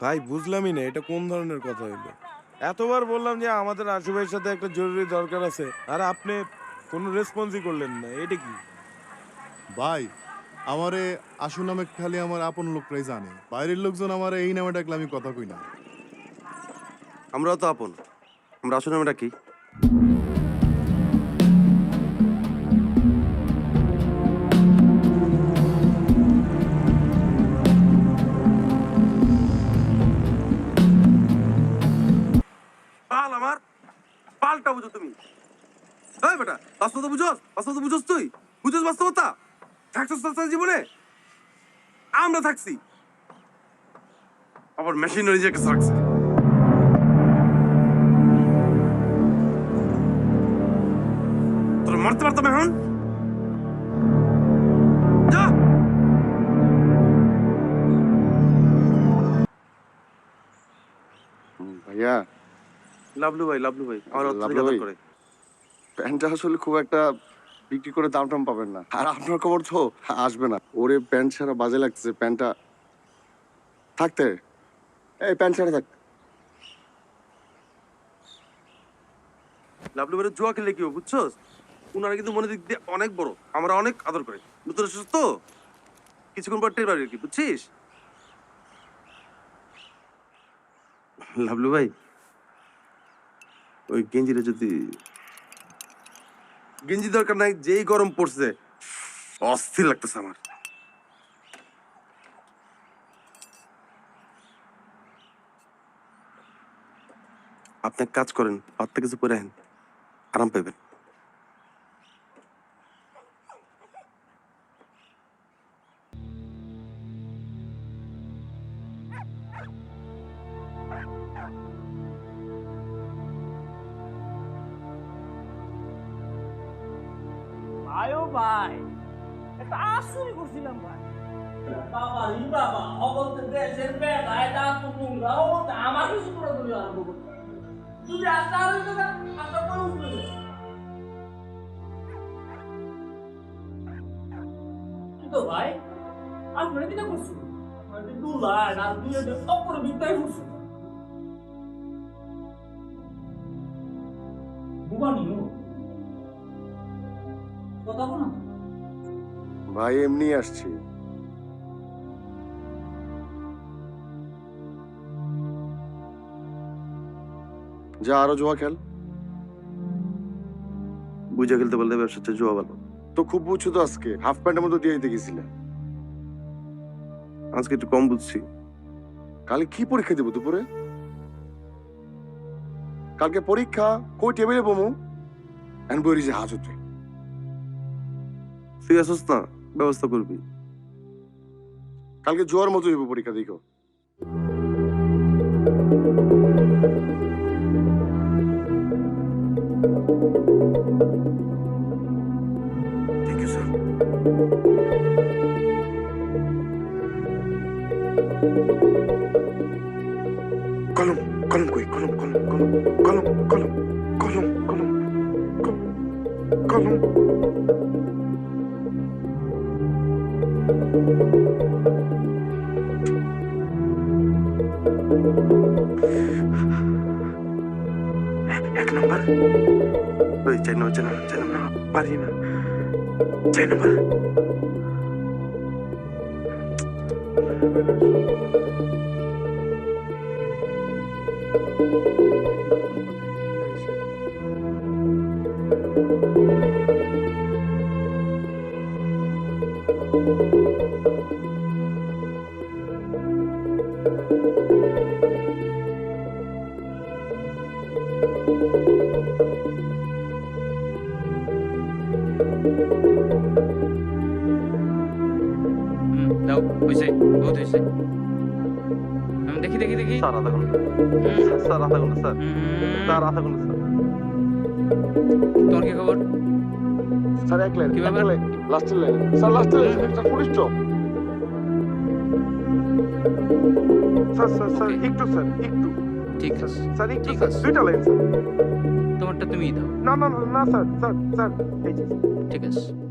ভাই বুঝলামই না এটা কোন ধরনের কথা হইলো। এতবার বললাম যে আমাদের আশু ভাইয়ের সাথে একটা জরুরি দরকার আছে, আর আপনি কোনো রেসপন্সই করলেন না, এটা কি? ভাই আমারে আশু নামে খালি আমার আপন লোকরাই জানে, বাইরের লোকজন আমারে এই নামে ডাকলে আমি কথা কই না। আমরাও তো আপন। আমরা আসলে আমরা কি পাল আমার পালটা বুঝো তুমি। এই বেটা বাস্তবতা বুঝোস? বাস্তবতা বুঝোস তুই? বুঝোস বাস্তবতা? থাকছস তার জীবনে? আমরা থাকছি। আবার মেশিনারি যে কাছে রাখছে। তোরা মারতে পারতাম এখন? যা ভাইয়া, লাভলু ভাই আমার লাভলু অত্যাধিক আদর ভাই। করে। প্যান্টটা আসলে খুব একটা বিক্রি করে দাম টাম পাবেন না, আর আপনার খবর তো আসবে না। ওরে প্যান্ট ছাড়া বাজে লাগতেছে, প্যান্টটা থাকতে, এই প্যান্ট ছাড়া থাক। লাভলু ভাই জুয়া খেললে কি হবে বুঝছস? উনারা কিন্তু মনে দিক দিয়ে অনেক বড়, আমরা অনেক আদর করে। নতুন এসেছিস তো, কিছুক্ষণ পর টের পারবি আর কি, বুঝছিস? লাভলু ভাই, ওই গেঞ্জিটা যদি গেঞ্জি দরকার নাই, যেই গরম পড়ছে অস্থির লাগতেছে আমার। আপনি এক কাজ করেন, পাত্তা কিছু পরে আহেন, আরাম পাইবেন। ভাই ও ভাই, একটা আশ্চর্য করছিলাম ভাই। বাবা রে বাবা, অবলতে দেশের বেড়ায় তা তো নোংরা, অবলতে আমার কিছু করে ধরে আরম্ভ করতে যদি আস্তে আরো আস্তে করে উঠবে। কিন্তু ভাই আপনারা কিনা করছেন? আপনারা দুলাই আর দুই সব করে বিদ্যায় করছে বুবানিও কথা বলো না। ভাই এমনি আসছি। যা আরো জুয়া খেল। বুঝে খেলতে বললে ব্যবসা হচ্ছে জুয়া ভালো। তো খুব বুঝছো তো, আজকে হাফ প্যান্টের মতো দিয়ে দিতে গেছিলে। আজকে একটু কম বুঝছি। কালে কি পরীক্ষা দেবো দুপুরে? কালকে পরীক্ষা, কই টেবিলে বমু এন্ড বইরি যে হাজতে। তুই আসস না, ব্যবস্থা করবি। কালকে জোয়ার মতো হইব পরীক্ষা, দেখো। Thank you sir. কলম কলম কই, কলম কলম কলম কলম কলম কলম কলম কলম। এক নম্বর, ওই 4 নম্বর, 4 নম্বর পারি না, 4 নম্বর। দাও হয়েছে, বহুত হয়েছে। আমি দেখি দেখি দেখি। স্যার আধা ঘন্টা, স্যার আধা ঘন্টা, স্যার স্যার আধা ঘন্টা, স্যার। তোমার কি খবর? স্যার এক লাইন, কি এক ব্যাপার? লাইন, লাস্টের লাইন স্যার, লাস্টের লাইন স্যার, পুলিশ চোখ। স্যার স্যার স্যার একটু, স্যার একটু, ঠিক আছে, স্যার একটু, ঠিক স্যার আছে। দুইটা লাইন, স্যার। তোমারটা তুমিই দাও। না না না না স্যার, স্যার স্যার এই যে ঠিক আছে।